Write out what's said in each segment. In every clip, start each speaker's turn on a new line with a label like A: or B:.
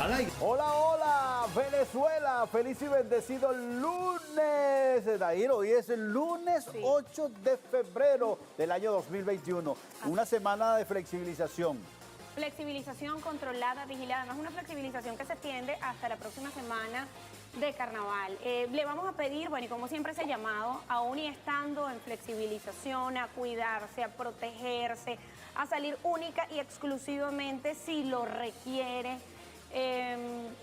A: al aire.
B: Hola, hola, Venezuela, feliz y bendecido lunes. Dair, hoy es el lunes 8 de febrero del año 2021, una semana de flexibilización.
C: Flexibilización controlada, vigilada, además una flexibilización que se extiende hasta la próxima semana de carnaval. Le vamos a pedir, bueno, y como siempre ese llamado, aún y estando en flexibilización, a cuidarse, a protegerse, a salir única y exclusivamente si lo requiere.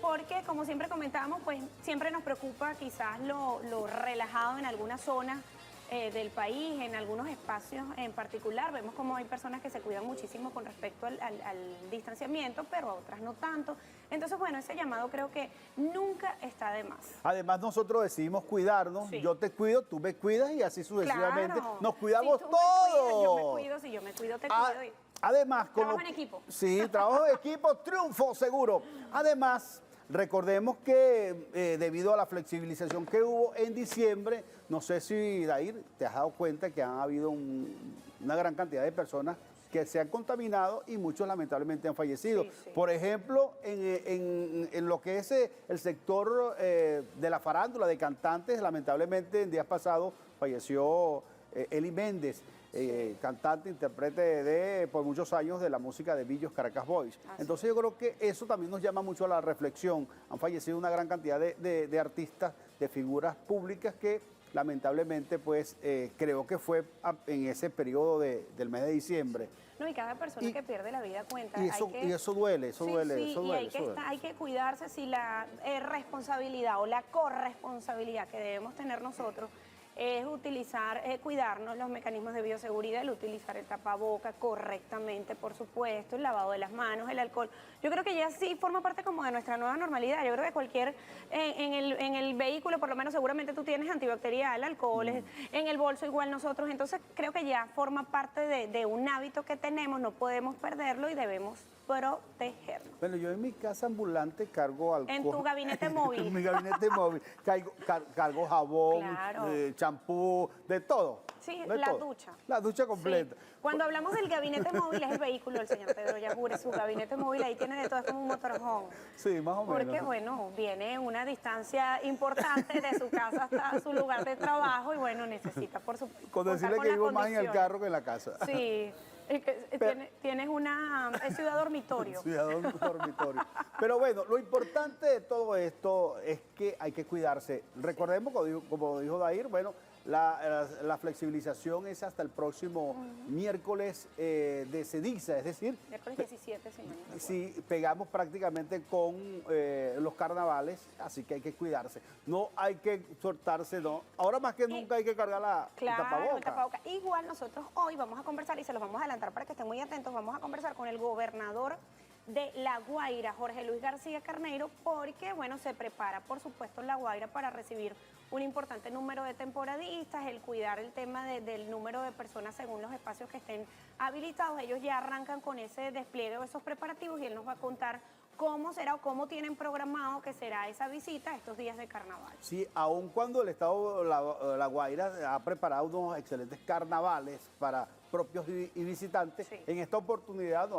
C: Porque, como siempre comentamos, pues siempre nos preocupa quizás lo relajado en algunas zonas del país, en algunos espacios en particular. Vemos como hay personas que se cuidan muchísimo con respecto al distanciamiento, pero a otras no tanto. Entonces, bueno, ese llamado creo que nunca está de más.
B: Además, nosotros decidimos cuidarnos. Yo te cuido, tú me cuidas y así sucesivamente.
C: Claro.
B: Nos cuidamos
C: si tú
B: todos.
C: Yo me cuido, si yo me cuido, te cuido.
B: Además,
C: trabajo en equipo.
B: Sí, trabajo en equipo, triunfo seguro. Además, recordemos que debido a la flexibilización que hubo en diciembre, no sé si, Dair, te has dado cuenta que han habido una gran cantidad de personas que se han contaminado y muchos lamentablemente han fallecido.
C: Sí.
B: Por ejemplo, en lo que es el sector de la farándula, de cantantes, lamentablemente en días pasados falleció Eli Méndez. Cantante, intérprete por muchos años de la música de Billos Caracas Boys. Entonces yo creo que eso también nos llama mucho a la reflexión. Han fallecido una gran cantidad de artistas, de figuras públicas que lamentablemente pues creo que fue en ese periodo del mes de diciembre.
C: No, y cada persona que pierde la vida cuenta.
B: Y eso duele, eso duele.
C: Y hay que cuidarse si la responsabilidad o la corresponsabilidad que debemos tener nosotros es utilizar, cuidarnos los mecanismos de bioseguridad, el utilizar el tapaboca correctamente, por supuesto, el lavado de las manos, el alcohol. Yo creo que ya sí forma parte como de nuestra nueva normalidad. Yo creo que cualquier, en el vehículo, por lo menos seguramente tú tienes antibacterial, alcohol, en el bolso igual nosotros. Entonces creo que ya forma parte de un hábito que tenemos, no podemos perderlo y debemos protegernos.
B: Bueno, yo en mi casa ambulante cargo alcohol.
C: En tu gabinete móvil.
B: En mi gabinete móvil. Cargo jabón, champú, de todo.
C: Sí,
B: de
C: la
B: todo.
C: ducha.
B: La ducha completa.
C: Sí. Cuando hablamos del gabinete móvil es el vehículo del señor Pedro Yagure, su gabinete móvil, ahí tiene de todo, es como un motorhome.
B: Sí, más o menos.
C: Porque, bueno, viene una distancia importante de su casa hasta su lugar de trabajo y, bueno, necesita, por supuesto.
B: Con decirle que vivo más en el carro que en la casa.
C: Sí. Tienes una ciudad dormitorio.
B: Ciudad dormitorio. Pero bueno, lo importante de todo esto es que hay que cuidarse. Recordemos, como dijo Dair, bueno, la flexibilización es hasta el próximo miércoles de ceniza, es decir...
C: Miércoles 17, sí.
B: Sí, pegamos prácticamente con los carnavales, así que hay que cuidarse. No hay que soltarse, no. Ahora más que nunca hay que cargar el tapaboca.
C: Igual nosotros hoy vamos a conversar, y se los vamos a adelantar para que estén muy atentos, vamos a conversar con el gobernador de La Guaira, Jorge Luis García Carneiro, porque, bueno, se prepara, por supuesto, La Guaira para recibir un importante número de temporadistas, el cuidar el tema del número de personas según los espacios que estén habilitados. Ellos ya arrancan con ese despliegue o esos preparativos y él nos va a contar cómo será o cómo tienen programado que será esa visita estos días de carnaval.
B: Sí, aun cuando el Estado La Guaira ha preparado unos excelentes carnavales para propios y visitantes, en esta oportunidad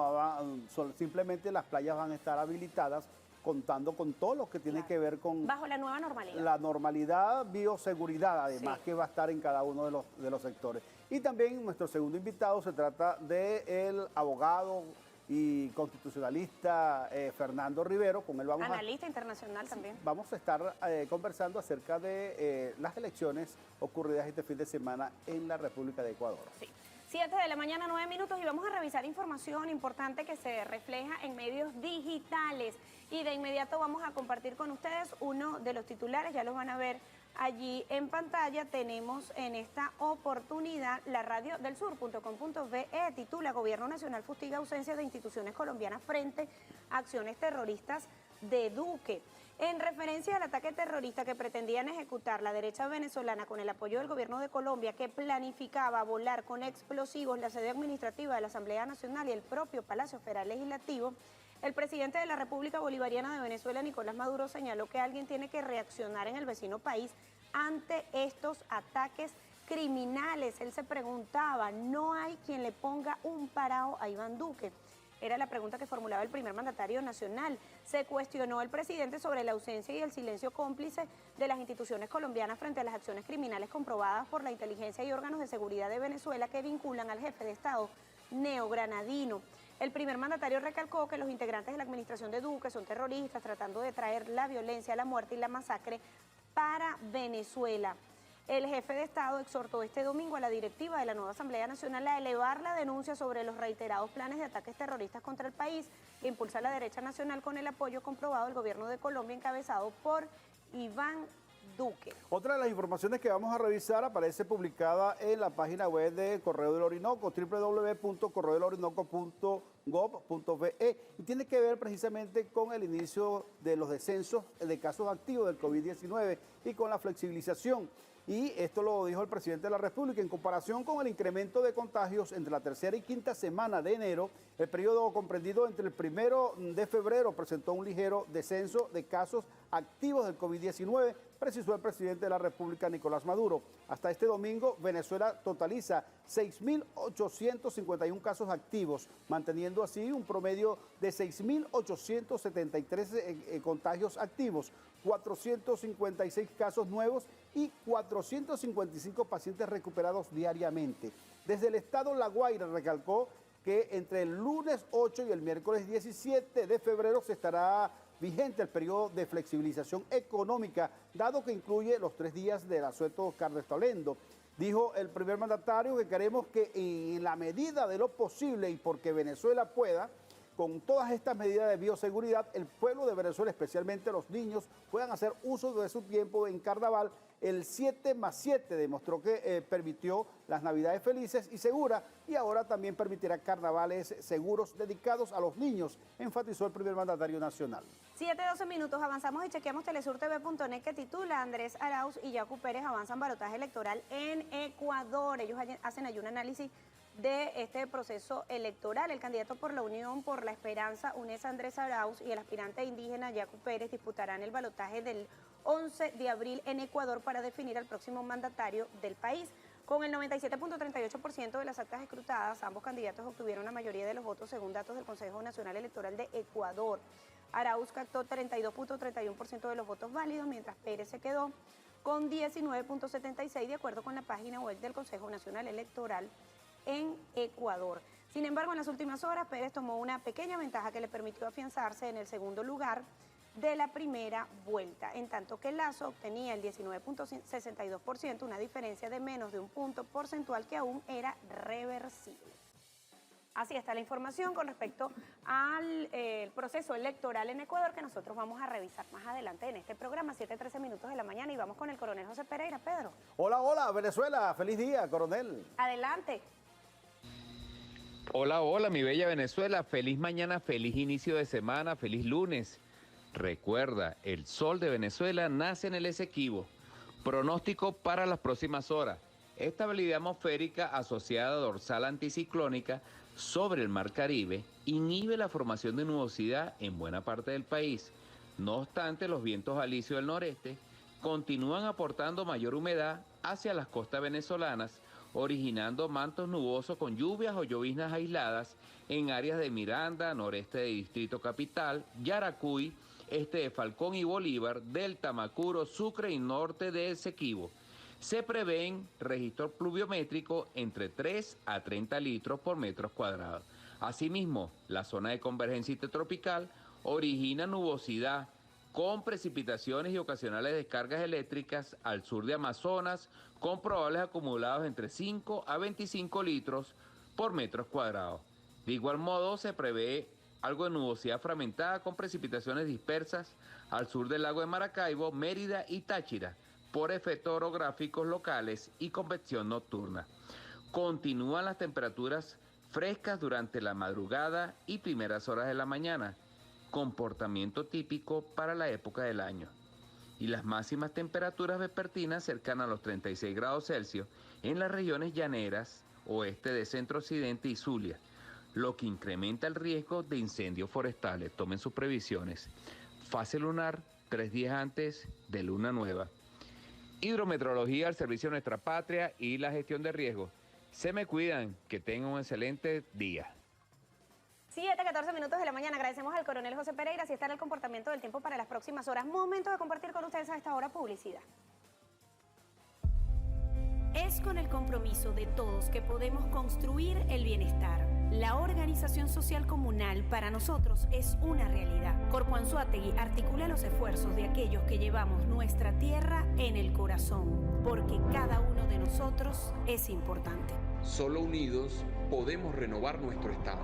B: simplemente las playas van a estar habilitadas contando con todo lo que tiene que ver con...
C: Bajo la nueva normalidad.
B: La normalidad, bioseguridad, además que va a estar en cada uno de los sectores. Y también nuestro segundo invitado se trata del abogado y constitucionalista Fernando Rivero. Con él vamos
C: analista internacional también.
B: Vamos a estar conversando acerca de las elecciones ocurridas este fin de semana en la República de Ecuador.
C: Sí. 7 de la mañana, 9 minutos, y vamos a revisar información importante que se refleja en medios digitales. Y de inmediato vamos a compartir con ustedes uno de los titulares, ya los van a ver allí en pantalla. Tenemos en esta oportunidad la radio del sur.com.be titula: Gobierno Nacional fustiga ausencia de instituciones colombianas frente a acciones terroristas de Duque. En referencia al ataque terrorista que pretendían ejecutar la derecha venezolana con el apoyo del gobierno de Colombia, que planificaba volar con explosivos la sede administrativa de la Asamblea Nacional y el propio Palacio Federal Legislativo, el presidente de la República Bolivariana de Venezuela, Nicolás Maduro, señaló que alguien tiene que reaccionar en el vecino país ante estos ataques criminales. Él se preguntaba, no hay quien le ponga un parado a Iván Duque. Era la pregunta que formulaba el primer mandatario nacional. Se cuestionó al presidente sobre la ausencia y el silencio cómplice de las instituciones colombianas frente a las acciones criminales comprobadas por la inteligencia y órganos de seguridad de Venezuela que vinculan al jefe de Estado neogranadino. El primer mandatario recalcó que los integrantes de la administración de Duque son terroristas tratando de traer la violencia, la muerte y la masacre para Venezuela. El jefe de Estado exhortó este domingo a la directiva de la nueva Asamblea Nacional a elevar la denuncia sobre los reiterados planes de ataques terroristas contra el país que impulsa la derecha nacional con el apoyo comprobado del gobierno de Colombia encabezado por Iván Duque.
B: Otra de las informaciones que vamos a revisar aparece publicada en la página web de Correo del Orinoco, www.correodelorinoco.gov.be, y tiene que ver precisamente con el inicio de los descensos de casos activos del COVID-19 y con la flexibilización. Y esto lo dijo el presidente de la República en comparación con el incremento de contagios entre la tercera y quinta semana de enero. El periodo comprendido entre el 1 de febrero presentó un ligero descenso de casos activos del COVID-19, precisó el presidente de la República, Nicolás Maduro. Hasta este domingo, Venezuela totaliza 6.851 casos activos, manteniendo así un promedio de 6.873 contagios activos, 456 casos nuevos y 455 pacientes recuperados diariamente. Desde el estado La Guaira recalcó que entre el lunes 8 y el miércoles 17 de febrero se estará vigente el periodo de flexibilización económica, dado que incluye los 3 días del asueto carnestolendo. Dijo el primer mandatario que queremos que en la medida de lo posible y porque Venezuela pueda, con todas estas medidas de bioseguridad, el pueblo de Venezuela, especialmente los niños, puedan hacer uso de su tiempo en carnaval. El 7+7 demostró que permitió las Navidades felices y seguras y ahora también permitirá carnavales seguros dedicados a los niños, enfatizó el primer mandatario nacional.
C: 7:12 minutos, avanzamos y chequeamos telesurtv.net que titula Andrés Arauz y Yacu Pérez avanzan balotaje electoral en Ecuador. Ellos hacen ahí un análisis de este proceso electoral. El candidato por la Unión por la Esperanza, UNES Andrés Arauz, y el aspirante indígena Yacu Pérez disputarán el balotaje del 11 de abril en Ecuador para definir al próximo mandatario del país. Con el 97.38% de las actas escrutadas, ambos candidatos obtuvieron la mayoría de los votos según datos del Consejo Nacional Electoral de Ecuador. Arauz captó 32.31% de los votos válidos, mientras Pérez se quedó con 19.76% de acuerdo con la página web del Consejo Nacional Electoral en Ecuador. Sin embargo, en las últimas horas, Pérez tomó una pequeña ventaja que le permitió afianzarse en el segundo lugar de la primera vuelta, en tanto que Lasso obtenía el 19.62%, una diferencia de menos de un punto porcentual que aún era reversible. Así está la información con respecto al proceso electoral en Ecuador que nosotros vamos a revisar más adelante en este programa, 7:13 minutos de la mañana, y vamos con el coronel José Pereira. Pedro.
B: Hola, hola, Venezuela, feliz día, coronel.
C: Adelante.
A: Hola, hola, mi bella Venezuela, feliz mañana, feliz inicio de semana, feliz lunes. Recuerda, el sol de Venezuela nace en el Esequibo. Pronóstico para las próximas horas. Estabilidad atmosférica asociada a dorsal anticiclónica sobre el Mar Caribe inhibe la formación de nubosidad en buena parte del país. No obstante, los vientos alisios del noreste continúan aportando mayor humedad hacia las costas venezolanas, originando mantos nubosos con lluvias o lloviznas aisladas en áreas de Miranda, noreste de Distrito Capital, Yaracuy, este de Falcón y Bolívar, Delta, Macuro, Sucre y norte de Esequibo. Se prevén registros pluviométricos entre 3 a 30 litros por metros cuadrados. Asimismo, la zona de convergencia intertropical origina nubosidad con precipitaciones y ocasionales descargas eléctricas al sur de Amazonas, con probables acumulados entre 5 a 25 litros por metros cuadrados. De igual modo, se prevé algo de nubosidad fragmentada con precipitaciones dispersas al sur del lago de Maracaibo, Mérida y Táchira, por efectos orográficos locales y convección nocturna. Continúan las temperaturas frescas durante la madrugada y primeras horas de la mañana, comportamiento típico para la época del año. Y las máximas temperaturas vespertinas cercanas a los 36 grados Celsius en las regiones llaneras, oeste de centro-occidente y Zulia, lo que incrementa el riesgo de incendios forestales. Tomen sus previsiones. Fase lunar 3 días antes de luna nueva. Hidrometeorología al servicio de nuestra patria y la gestión de riesgos. Se me cuidan, que tengan un excelente día.
C: 7:14 minutos de la mañana. Agradecemos al coronel José Pereira. Así estará el comportamiento del tiempo para las próximas horas. Momento de compartir con ustedes a esta hora publicidad. Es con el compromiso de todos que podemos construir el bienestar. La organización social comunal para nosotros es una realidad. Corpo Anzoátegui articula los esfuerzos de aquellos que llevamos nuestra tierra en el corazón, porque cada uno de nosotros es importante.
D: Solo unidos podemos renovar nuestro Estado.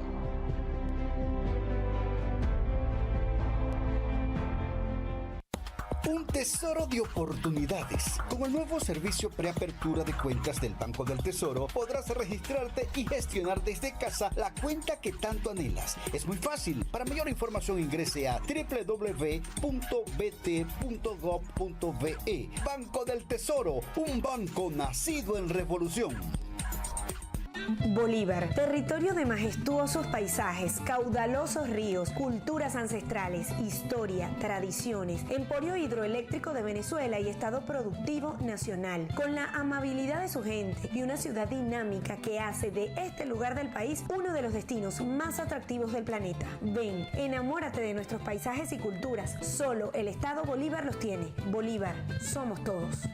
E: Un tesoro de oportunidades. Con el nuevo servicio preapertura de cuentas del Banco del Tesoro, podrás registrarte y gestionar desde casa la cuenta que tanto anhelas. Es muy fácil. Para mayor información ingrese a www.bt.gov.be. Banco del Tesoro, un banco nacido en revolución.
C: Bolívar, territorio de majestuosos paisajes, caudalosos ríos, culturas ancestrales, historia, tradiciones, emporio hidroeléctrico de Venezuela y estado productivo nacional, con la amabilidad de su gente y una ciudad dinámica que hace de este lugar del país uno de los destinos más atractivos del planeta. Ven, enamórate de nuestros paisajes y culturas, solo el estado Bolívar los tiene. Bolívar, somos todos.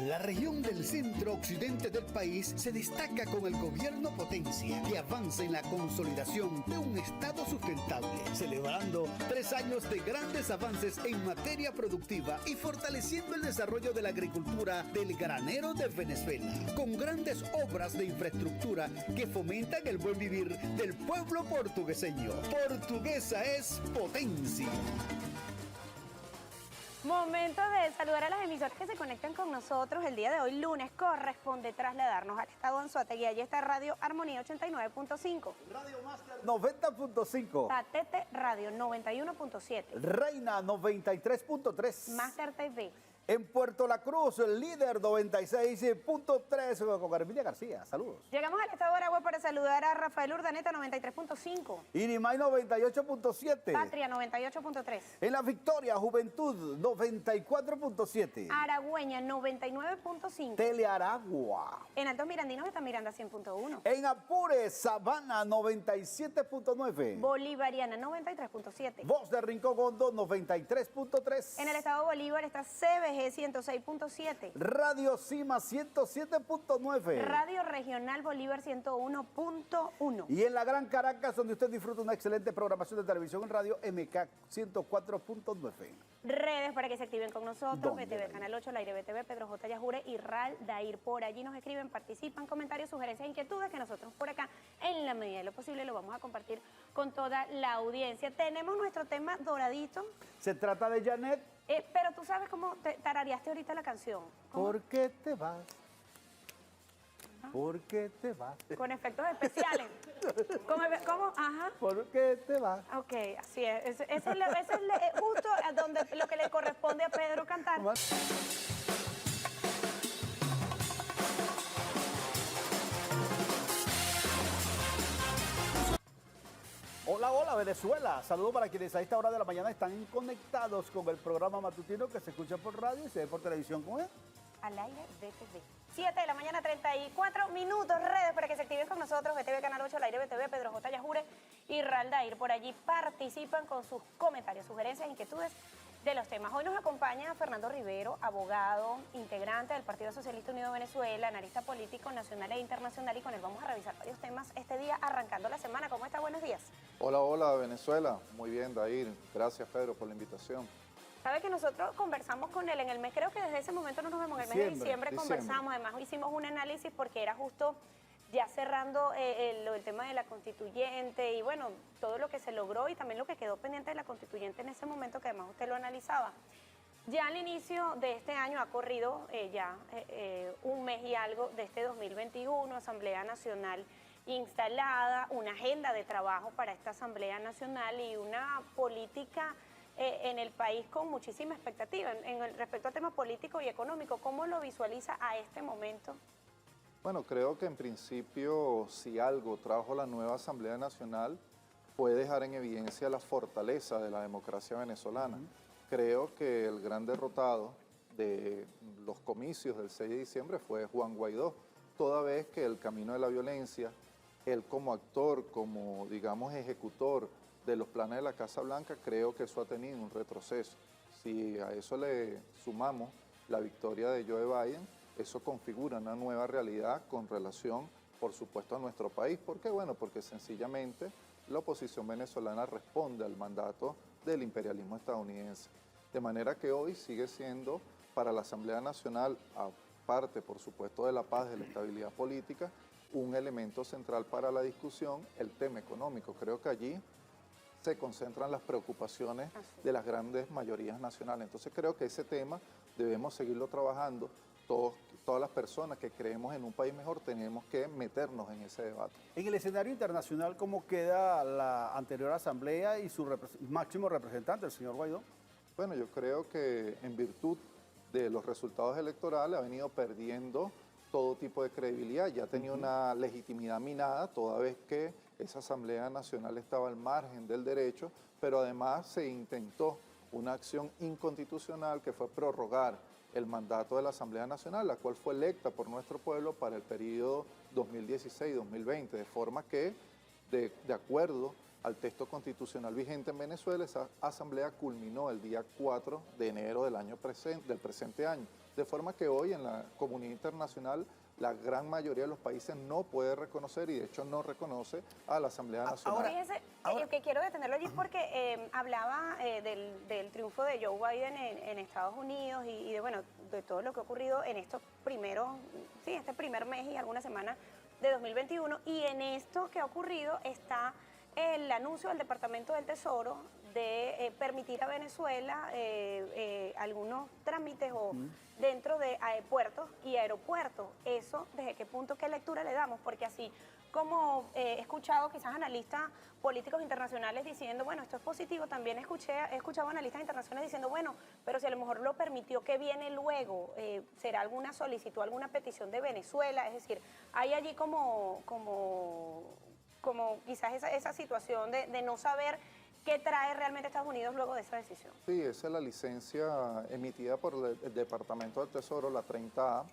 E: La región del centro-occidente del país se destaca con el gobierno potencia que avanza en la consolidación de un Estado sustentable, celebrando 3 años de grandes avances en materia productiva y fortaleciendo el desarrollo de la agricultura del granero de Venezuela, con grandes obras de infraestructura que fomentan el buen vivir del pueblo portugueseño. Portuguesa es potencia.
C: Momento de saludar a las emisoras que se conectan con nosotros el día de hoy, lunes. Corresponde trasladarnos al estado Anzoátegui. Allí está Radio Armonía 89.5.
B: Radio Máster 90.5.
C: Patete Radio 91.7.
B: Reina 93.3.
C: Máster TV.
B: En Puerto La Cruz, el líder 96.3 con Carmilla García. Saludos.
C: Llegamos al estado de Aragua para saludar a Rafael Urdaneta 93.5.
B: Inimay 98.7.
C: Patria 98.3.
B: En La Victoria, Juventud 94.7.
C: Aragüeña 99.5.
B: Telearagua.
C: En Altos Mirandinos está Miranda 100.1.
B: En Apure, Sabana 97.9.
C: Bolivariana 93.7.
B: Voz de Rincón Hondo 93.3.
C: En el estado Bolívar está CBG 106.7.
B: Radio Cima 107.9.
C: Radio Regional Bolívar 101.1.
B: Y en la Gran Caracas, donde usted disfruta una excelente programación de televisión en radio MK 104.9.
C: Redes para que se activen con nosotros,
B: ¿Dónde,
C: BTV
B: Dair?
C: Canal 8, Laire BTV, Pedro J. Yajure y Ral Dair. Por allí nos escriben, participan, comentarios, sugerencias, inquietudes que nosotros por acá, en la medida de lo posible, lo vamos a compartir con toda la audiencia. Tenemos nuestro tema doradito.
B: Se trata de Janet.
C: Pero tú sabes cómo te tarareaste ahorita la canción. ¿Cómo?
B: ¿Por qué te vas? ¿Por qué te vas?
C: Con efectos especiales. ¿Cómo? Ajá.
B: ¿Por qué te vas?
C: Ok, así es. Ese es justo a donde lo que le corresponde a Pedro cantar.
B: Hola, hola Venezuela. Saludos para quienes a esta hora de la mañana están conectados con el programa matutino que se escucha por radio y se ve por televisión. ¿Cómo es?
C: Al aire BTV. 7 de la mañana, 34 minutos. Redes para que se activen con nosotros. BTV Canal 8, al aire BTV, Pedro J. Yajure y Raldair. Por allí participan con sus comentarios, sugerencias, inquietudes de los temas. Hoy nos acompaña Fernando Rivero, abogado, integrante del Partido Socialista Unido de Venezuela, analista político nacional e internacional, y con él vamos a revisar varios temas este día, arrancando la semana. ¿Cómo está? Buenos días.
F: Hola, hola Venezuela. Muy bien, Dair. Gracias, Pedro, por la invitación.
C: Sabe que nosotros conversamos con él en el mes, creo que desde ese momento no nos vemos, en el mes de diciembre conversamos, además hicimos un análisis porque era justo ya cerrando el tema de la constituyente y bueno, todo lo que se logró y también lo que quedó pendiente de la constituyente en ese momento, que además usted lo analizaba. Ya al inicio de este año ha corrido un mes y algo de este 2021, Asamblea Nacional instalada, una agenda de trabajo para esta Asamblea Nacional y una política en el país con muchísima expectativa. Respecto al tema político y económico, ¿cómo lo visualiza a este momento?
F: Bueno, creo que en principio, si algo trajo la nueva Asamblea Nacional, fue dejar en evidencia la fortaleza de la democracia venezolana. Creo que el gran derrotado de los comicios del 6 de diciembre fue Juan Guaidó, toda vez que el camino de la violencia él como actor, como digamos ejecutor de los planes de la Casa Blanca, creo que eso ha tenido un retroceso. Si a eso le sumamos la victoria de Joe Biden, eso configura una nueva realidad con relación, por supuesto, a nuestro país. ¿Por qué? Bueno, porque sencillamente la oposición venezolana responde al mandato del imperialismo estadounidense. De manera que hoy sigue siendo para la Asamblea Nacional, aparte, por supuesto, de la paz, de la estabilidad política, un elemento central para la discusión, el tema económico. Creo que allí se concentran las preocupaciones de las grandes mayorías nacionales. Entonces creo que ese tema debemos seguirlo trabajando. Todas las personas que creemos en un país mejor tenemos que meternos en ese debate.
B: En el escenario internacional, ¿cómo queda la anterior asamblea y su máximo representante, el señor Guaidó?
F: Bueno, yo creo que en virtud de los resultados electorales ha venido perdiendo todo tipo de credibilidad, ya tenía una legitimidad minada, toda vez que esa Asamblea Nacional estaba al margen del derecho, pero además se intentó una acción inconstitucional que fue prorrogar el mandato de la Asamblea Nacional, la cual fue electa por nuestro pueblo para el periodo 2016-2020, de forma que, de acuerdo al texto constitucional vigente en Venezuela, esa asamblea culminó el día 4 de enero del presente año. De forma que hoy en la comunidad internacional la gran mayoría de los países no puede reconocer y de hecho no reconoce a la Asamblea Nacional.
C: Fíjese, que quiero detenerlo allí porque hablaba del triunfo de Joe Biden en Estados Unidos y de, bueno, de todo lo que ha ocurrido en estos este primer mes y algunas semanas de 2021, y en esto que ha ocurrido está el anuncio del Departamento del Tesoro de permitir a Venezuela algunos trámites o dentro de puertos y aeropuertos. Eso, ¿desde qué punto, qué lectura le damos? Porque así como he escuchado quizás analistas políticos internacionales diciendo, bueno, esto es positivo, también he escuchado analistas internacionales diciendo, bueno, pero si a lo mejor lo permitió, ¿qué viene luego? ¿Será alguna solicitud, alguna petición de Venezuela? Es decir, hay allí como quizás esa situación de no saber qué trae realmente Estados Unidos luego de esa decisión.
F: Sí, esa es la licencia emitida por el Departamento del Tesoro, la 30A.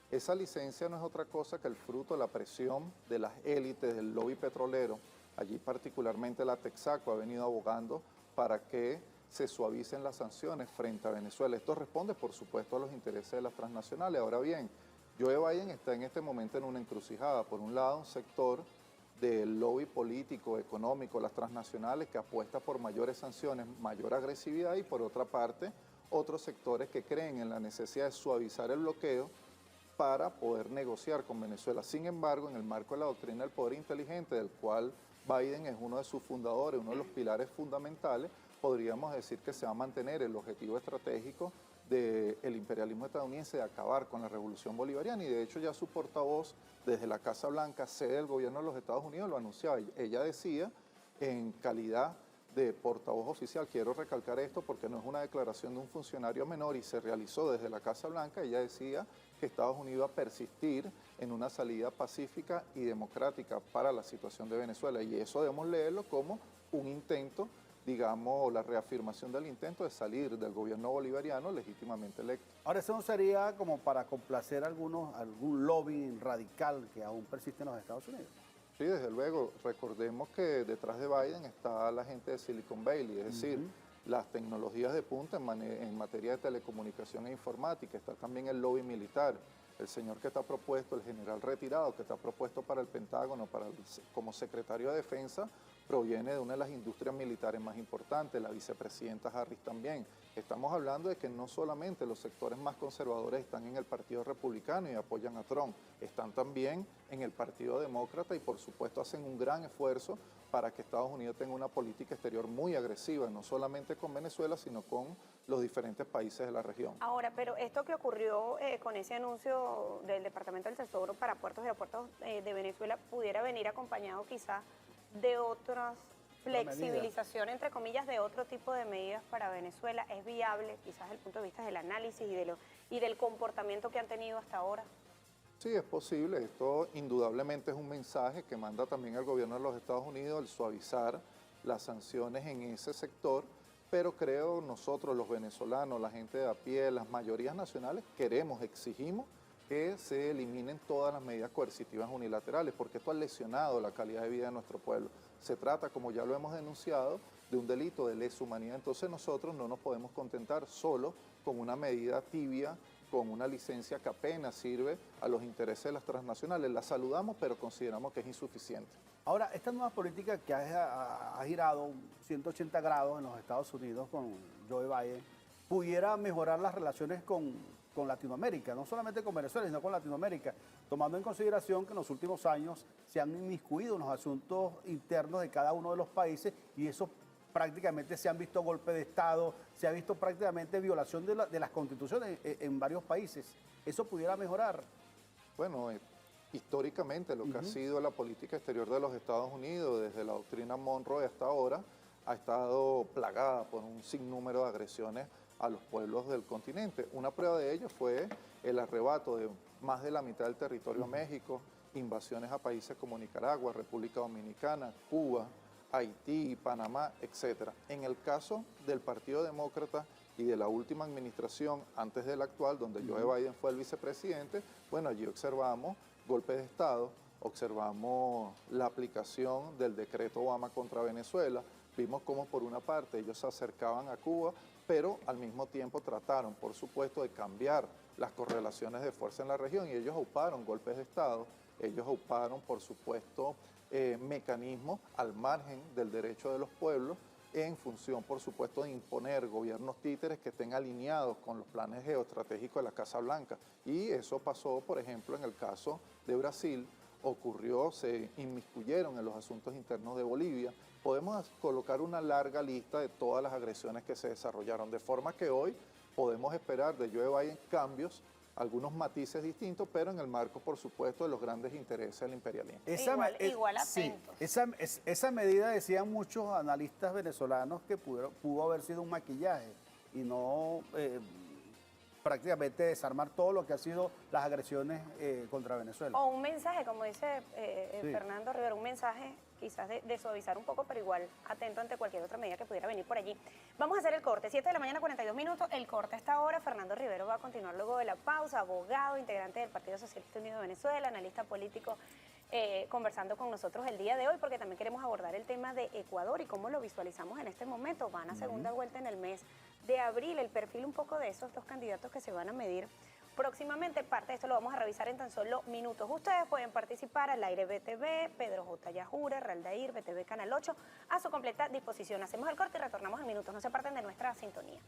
F: Esa licencia no es otra cosa que el fruto de la presión de las élites del lobby petrolero. Allí particularmente la Texaco ha venido abogando para que se suavicen las sanciones frente a Venezuela. Esto responde, por supuesto, a los intereses de las transnacionales. Ahora bien, Joe Biden está en este momento en una encrucijada. Por un lado, un sector del lobby político, económico, las transnacionales que apuesta por mayores sanciones, mayor agresividad, y por otra parte, otros sectores que creen en la necesidad de suavizar el bloqueo para poder negociar con Venezuela. Sin embargo, en el marco de la doctrina del poder inteligente, del cual Biden es uno de sus fundadores, uno de los pilares fundamentales, podríamos decir que se va a mantener el objetivo estratégico del imperialismo estadounidense de acabar con la revolución bolivariana, y de hecho ya su portavoz desde la Casa Blanca, sede del gobierno de los Estados Unidos, lo anunciaba. Ella decía, en calidad de portavoz oficial, quiero recalcar esto porque no es una declaración de un funcionario menor y se realizó desde la Casa Blanca, ella decía que Estados Unidos iba a persistir en una salida pacífica y democrática para la situación de Venezuela, y eso debemos leerlo como un intento, digamos, la reafirmación del intento de salir del gobierno bolivariano legítimamente electo.
B: Ahora, eso no sería como para complacer algún lobby radical que aún persiste en los Estados Unidos.
F: Sí, desde luego. Recordemos que detrás de Biden está la gente de Silicon Valley, es decir, las tecnologías de punta en materia de telecomunicación e informática. Está también el lobby militar. El señor que está propuesto, el general retirado, que está propuesto para el Pentágono como secretario de Defensa, proviene de una de las industrias militares más importantes, la vicepresidenta Harris también. Estamos hablando de que no solamente los sectores más conservadores están en el Partido Republicano y apoyan a Trump, están también en el Partido Demócrata y por supuesto hacen un gran esfuerzo para que Estados Unidos tenga una política exterior muy agresiva, no solamente con Venezuela, sino con los diferentes países de la región.
C: Ahora, pero esto que ocurrió con ese anuncio del Departamento del Tesoro para puertos y aeropuertos de Venezuela pudiera venir acompañado quizás de otras flexibilizaciones, entre comillas, de otro tipo de medidas para Venezuela. ¿Es viable, quizás desde el punto de vista del análisis y del comportamiento que han tenido hasta ahora?
F: Sí, es posible. Esto indudablemente es un mensaje que manda también el gobierno de los Estados Unidos, el suavizar las sanciones en ese sector, pero creo nosotros, los venezolanos, la gente de a pie, las mayorías nacionales, exigimos que se eliminen todas las medidas coercitivas unilaterales, porque esto ha lesionado la calidad de vida de nuestro pueblo. Se trata, como ya lo hemos denunciado, de un delito de lesa humanidad. Entonces nosotros no nos podemos contentar solo con una medida tibia, con una licencia que apenas sirve a los intereses de las transnacionales. La saludamos, pero consideramos que es insuficiente. Ahora,
B: Esta nueva política que ha girado 180 grados en los Estados Unidos con Joe Biden, pudiera mejorar las relaciones con Latinoamérica, no solamente con Venezuela, sino con Latinoamérica, tomando en consideración que en los últimos años se han inmiscuido en los asuntos internos de cada uno de los países y eso prácticamente se han visto golpes de Estado, se ha visto prácticamente violación de las constituciones en varios países. ¿Eso pudiera mejorar?
F: Bueno, históricamente lo que ha sido la política exterior de los Estados Unidos, desde la doctrina Monroe hasta ahora, ha estado plagada por un sinnúmero de agresiones a los pueblos del continente. Una prueba de ello fue el arrebato de más de la mitad del territorio a México, invasiones a países como Nicaragua, República Dominicana, Cuba, Haití, Panamá, etc. En el caso del Partido Demócrata y de la última administración, antes de la actual, donde Joe Biden fue el vicepresidente, bueno, allí observamos golpes de Estado, observamos la aplicación del decreto Obama contra Venezuela, vimos cómo por una parte ellos se acercaban a Cuba, pero al mismo tiempo trataron, por supuesto, de cambiar las correlaciones de fuerza en la región y ellos auparon golpes de Estado, ellos auparon, por supuesto, mecanismos al margen del derecho de los pueblos en función, por supuesto, de imponer gobiernos títeres que estén alineados con los planes geoestratégicos de la Casa Blanca. Y eso pasó, por ejemplo, en el caso de Brasil, ocurrió, se inmiscuyeron en los asuntos internos de Bolivia. Podemos colocar una larga lista de todas las agresiones que se desarrollaron, de forma que hoy podemos esperar de Joe Biden cambios, algunos matices distintos, pero en el marco, por supuesto, de los grandes intereses del imperialismo.
C: Igual atentos.
B: Esa medida, decían muchos analistas venezolanos, que pudo haber sido un maquillaje y no prácticamente desarmar todo lo que ha sido las agresiones contra Venezuela.
C: O un mensaje, como dice Fernando Rivero, un mensaje quizás de suavizar un poco, pero igual atento ante cualquier otra medida que pudiera venir por allí. Vamos a hacer el corte, 7 de la mañana, 42 minutos, el corte a esta hora. Fernando Rivero va a continuar luego de la pausa, abogado, integrante del Partido Socialista Unido de Venezuela, analista político, conversando con nosotros el día de hoy, porque también queremos abordar el tema de Ecuador y cómo lo visualizamos en este momento. Van a segunda vuelta en el mes de abril, el perfil un poco de esos dos candidatos que se van a medir próximamente. Parte de esto lo vamos a revisar en tan solo minutos. Ustedes pueden participar al aire BTV, Pedro J. Yajure, Raldair, BTV Canal 8, a su completa disposición. Hacemos el corte y retornamos en minutos. No se parten de nuestra sintonía.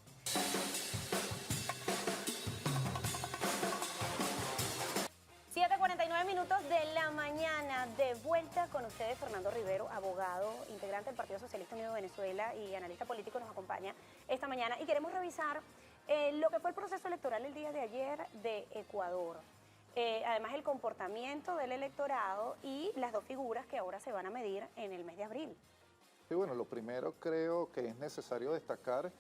C: 7:49 minutos de la mañana, de vuelta con ustedes. Fernando Rivero, abogado, integrante del Partido Socialista Unido de Venezuela y analista político, nos acompaña esta mañana y queremos revisar lo que fue el proceso electoral el día de ayer de Ecuador. Además, el comportamiento del electorado y las dos figuras que ahora se van a medir en el mes de abril.
F: Sí, bueno, lo primero creo que es necesario destacar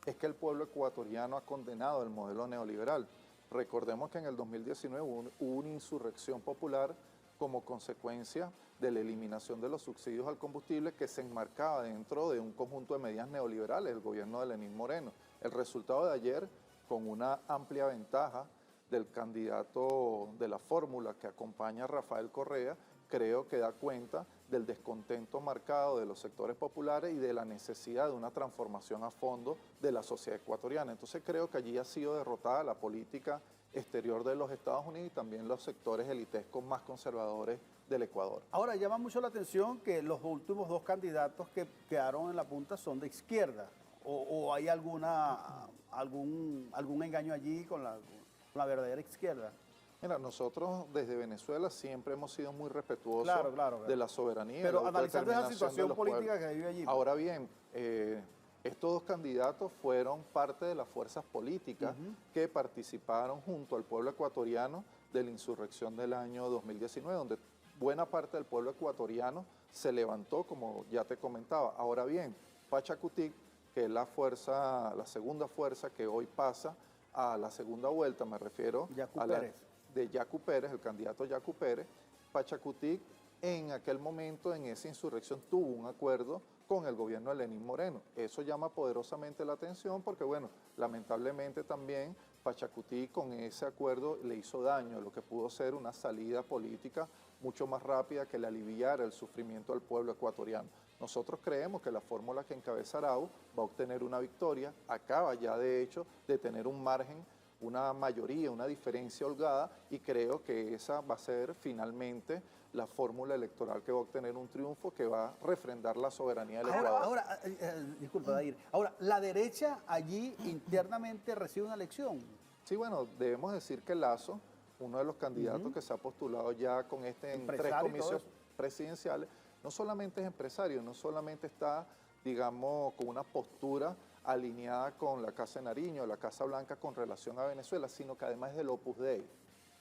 F: es que el pueblo ecuatoriano ha condenado el modelo neoliberal. Recordemos que en el 2019 hubo una insurrección popular como consecuencia de la eliminación de los subsidios al combustible que se enmarcaba dentro de un conjunto de medidas neoliberales del gobierno de Lenín Moreno. El resultado de ayer, con una amplia ventaja del candidato de la fórmula que acompaña a Rafael Correa, creo que da cuenta del descontento marcado de los sectores populares y de la necesidad de una transformación a fondo de la sociedad ecuatoriana. Entonces creo que allí ha sido derrotada la política exterior de los Estados Unidos y también los sectores elitescos más conservadores del Ecuador.
B: Ahora, llama mucho la atención que los últimos dos candidatos que quedaron en la punta son de izquierda. ¿O hay algún engaño allí con la verdadera izquierda?
F: Mira, nosotros desde Venezuela siempre hemos sido muy respetuosos
B: claro.
F: de la soberanía.
B: Pero analizando esa situación política que vive allí.
F: Ahora bien, estos dos candidatos fueron parte de las fuerzas políticas que participaron junto al pueblo ecuatoriano de la insurrección del año 2019, donde buena parte del pueblo ecuatoriano se levantó, como ya te comentaba. Ahora bien, Pachakutik, que es la segunda fuerza que hoy pasa a la segunda vuelta, me refiero
B: Yacu
F: a la
B: Pérez.
F: de Yacu Pérez, el candidato Yacu Pérez. Pachakutik en aquel momento, en esa insurrección, tuvo un acuerdo con el gobierno de Lenín Moreno. Eso llama poderosamente la atención porque, bueno, lamentablemente también Pachacutí con ese acuerdo le hizo daño a lo que pudo ser una salida política mucho más rápida que le aliviara el sufrimiento al pueblo ecuatoriano. Nosotros creemos que la fórmula que encabeza Arau va a obtener una victoria, acaba ya de hecho de tener un margen, una mayoría, una diferencia holgada, y creo que esa va a ser finalmente la fórmula electoral que va a obtener un triunfo que va a refrendar la soberanía del Ecuador.
B: Ahora, disculpa, Dair. Ahora, la derecha allí internamente recibe una elección.
F: Sí, bueno, debemos decir que Lazo, uno de los candidatos que se ha postulado ya con en 3 comicios presidenciales, no solamente es empresario, no solamente está, digamos, con una postura alineada con la Casa de Nariño, la Casa Blanca con relación a Venezuela, sino que además es del Opus Dei.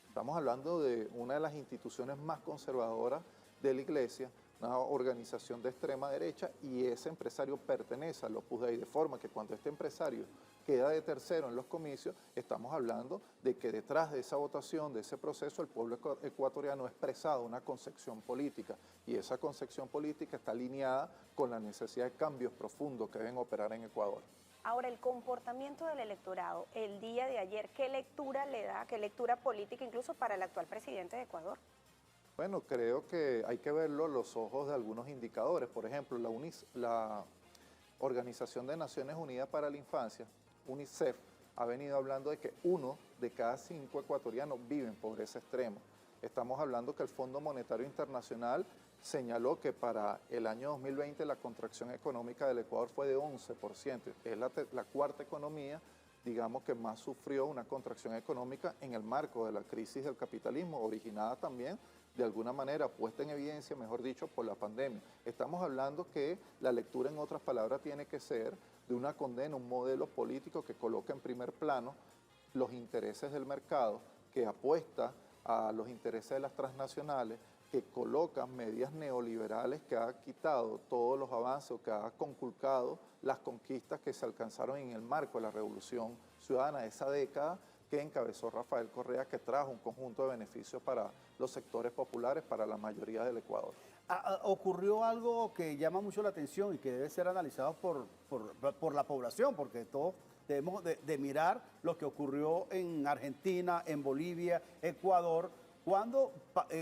F: Estamos hablando de una de las instituciones más conservadoras de la Iglesia, una organización de extrema derecha, y ese empresario pertenece al Opus Dei, de forma que cuando este empresario queda de tercero en los comicios, estamos hablando de que detrás de esa votación, de ese proceso, el pueblo ecuatoriano ha expresado una concepción política, y esa concepción política está alineada con la necesidad de cambios profundos que deben operar en Ecuador.
C: Ahora, el comportamiento del electorado el día de ayer, ¿qué lectura le da, qué lectura política incluso para el actual presidente de Ecuador?
F: Bueno, creo que hay que verlo a los ojos de algunos indicadores. Por ejemplo, la Organización de Naciones Unidas para la Infancia, UNICEF, ha venido hablando de que 1 de cada 5 ecuatorianos vive en pobreza extrema. Estamos hablando que el Fondo Monetario Internacional señaló que para el año 2020 la contracción económica del Ecuador fue de 11%. Es la cuarta economía, digamos, que más sufrió una contracción económica en el marco de la crisis del capitalismo, originada también, de alguna manera, puesta en evidencia, mejor dicho, por la pandemia. Estamos hablando que la lectura, en otras palabras, tiene que ser de una condena, un modelo político que coloca en primer plano los intereses del mercado, que apuesta a los intereses de las transnacionales, que colocan medidas neoliberales que ha quitado todos los avances o que ha conculcado las conquistas que se alcanzaron en el marco de la Revolución Ciudadana de esa década que encabezó Rafael Correa, que trajo un conjunto de beneficios para los sectores populares, para la mayoría del Ecuador.
B: Ocurrió algo que llama mucho la atención y que debe ser analizado por la población, porque todos debemos de mirar lo que ocurrió en Argentina, en Bolivia, Ecuador, cuando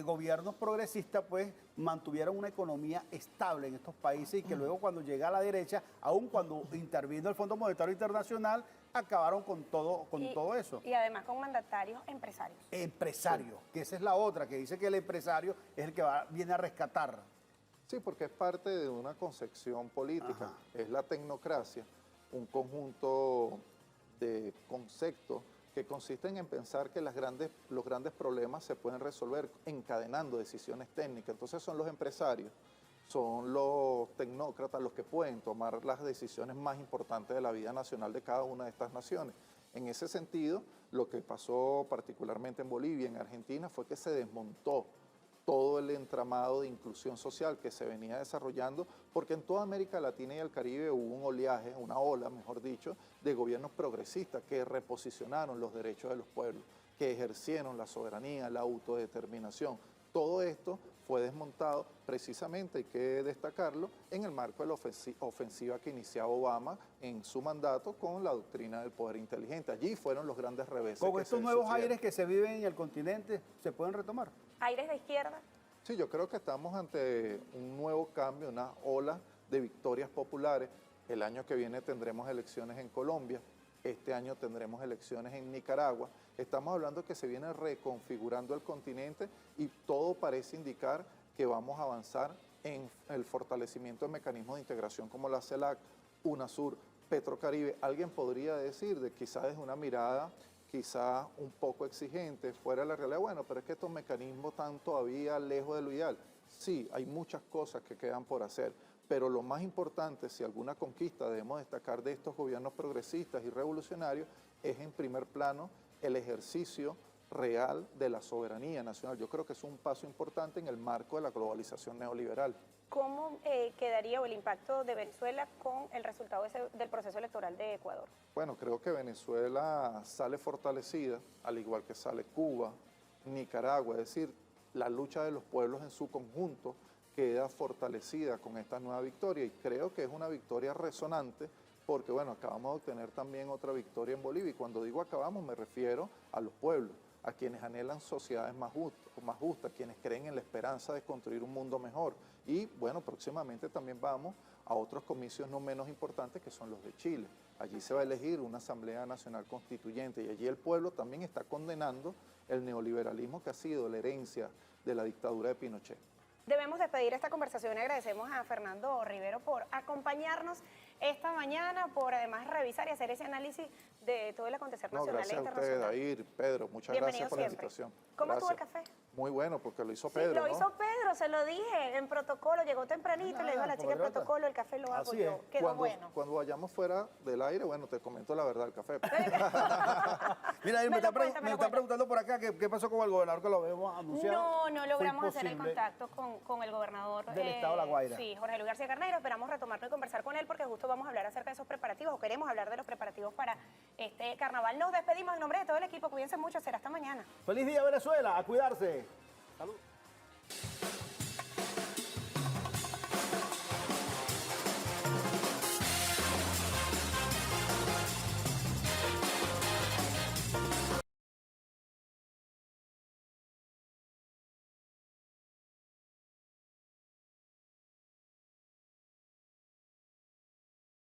B: gobiernos progresistas pues mantuvieron una economía estable en estos países, y que luego cuando llega a la derecha, aun cuando intervino el Fondo Monetario Internacional, acabaron con todo eso.
C: Y además con mandatarios empresarios.
B: Empresarios, que esa es la otra, que dice que el empresario es el que viene a rescatar.
F: Sí, porque es parte de una concepción política.
B: Ajá.
F: Es la tecnocracia, un conjunto de conceptos que consisten en pensar que los grandes problemas se pueden resolver encadenando decisiones técnicas. Entonces son los empresarios, son los tecnócratas los que pueden tomar las decisiones más importantes de la vida nacional de cada una de estas naciones. En ese sentido, lo que pasó particularmente en Bolivia, en Argentina, fue que se desmontó todo el entramado de inclusión social que se venía desarrollando, porque en toda América Latina y el Caribe hubo un oleaje, una ola, mejor dicho, de gobiernos progresistas que reposicionaron los derechos de los pueblos, que ejercieron la soberanía, la autodeterminación. Todo esto fue desmontado precisamente, hay que destacarlo, en el marco de la ofensiva que iniciaba Obama en su mandato con la doctrina del poder inteligente. Allí fueron los grandes reveses.
B: Con estos nuevos aires que se viven en el continente, ¿se pueden retomar?
C: ¿Aires de izquierda?
F: Sí, yo creo que estamos ante un nuevo cambio, una ola de victorias populares. El año que viene tendremos elecciones en Colombia, este año tendremos elecciones en Nicaragua. Estamos hablando que se viene reconfigurando el continente y todo parece indicar que vamos a avanzar en el fortalecimiento de mecanismos de integración como la CELAC, UNASUR, Petrocaribe. Alguien podría decir, quizás desde una mirada quizá un poco exigente, fuera de la realidad, bueno, pero es que estos mecanismos están todavía lejos de lo ideal. Sí, hay muchas cosas que quedan por hacer, pero lo más importante, si alguna conquista debemos destacar de estos gobiernos progresistas y revolucionarios, es en primer plano el ejercicio real de la soberanía nacional. Yo creo que es un paso importante en el marco de la globalización neoliberal.
C: ¿Cómo quedaría o el impacto de Venezuela con el resultado del proceso electoral de Ecuador?
F: Bueno, creo que Venezuela sale fortalecida, al igual que sale Cuba, Nicaragua, es decir, la lucha de los pueblos en su conjunto queda fortalecida con esta nueva victoria, y creo que es una victoria resonante porque bueno, acabamos de obtener también otra victoria en Bolivia, y cuando digo acabamos me refiero a los pueblos, a quienes anhelan sociedades más justas, quienes creen en la esperanza de construir un mundo mejor. Y bueno, próximamente también vamos a otros comicios no menos importantes, que son los de Chile. Allí se va a elegir una Asamblea Nacional Constituyente, y allí el pueblo también está condenando el neoliberalismo que ha sido la herencia de la dictadura de Pinochet.
C: Debemos despedir esta conversación y agradecemos a Fernando Rivero por acompañarnos esta mañana, por además revisar y hacer ese análisis de todo el acontecer nacional e
F: gracias
C: internacional.
F: a ustedes, Dair, Pedro, muchas
C: Bienvenido
F: gracias por la
C: siempre.
F: invitación.
C: ¿Cómo estuvo el
F: Gracias.
C: café?
F: Muy bueno, porque lo hizo
C: Sí,
F: Pedro,
C: lo
F: ¿no?
C: hizo Pedro, se lo dije, en protocolo, llegó tempranito, le dijo a la chica en
B: compatriota.
C: protocolo, el café lo hago
B: Así
C: yo,
B: es.
C: quedó bueno.
F: Cuando vayamos fuera del aire, bueno, te comento la verdad del café.
B: Mira,
C: Me
B: me
C: lo
B: está
C: cuenta, me lo
B: están
C: cuenta.
B: preguntando por acá qué pasó con el gobernador, que lo habíamos anunciado.
C: No
B: Fue
C: logramos hacer el
B: imposible.
C: contacto con el gobernador
B: Del estado de La Guaira.
C: Sí, Jorge Luis García Carneiro. Esperamos retomarlo y conversar con él porque justo vamos a hablar acerca de esos preparativos, o queremos hablar de los preparativos para este carnaval. Nos despedimos en nombre de todo el equipo. Cuídense mucho. Será hasta mañana.
B: Feliz día, Venezuela. A cuidarse. Salud.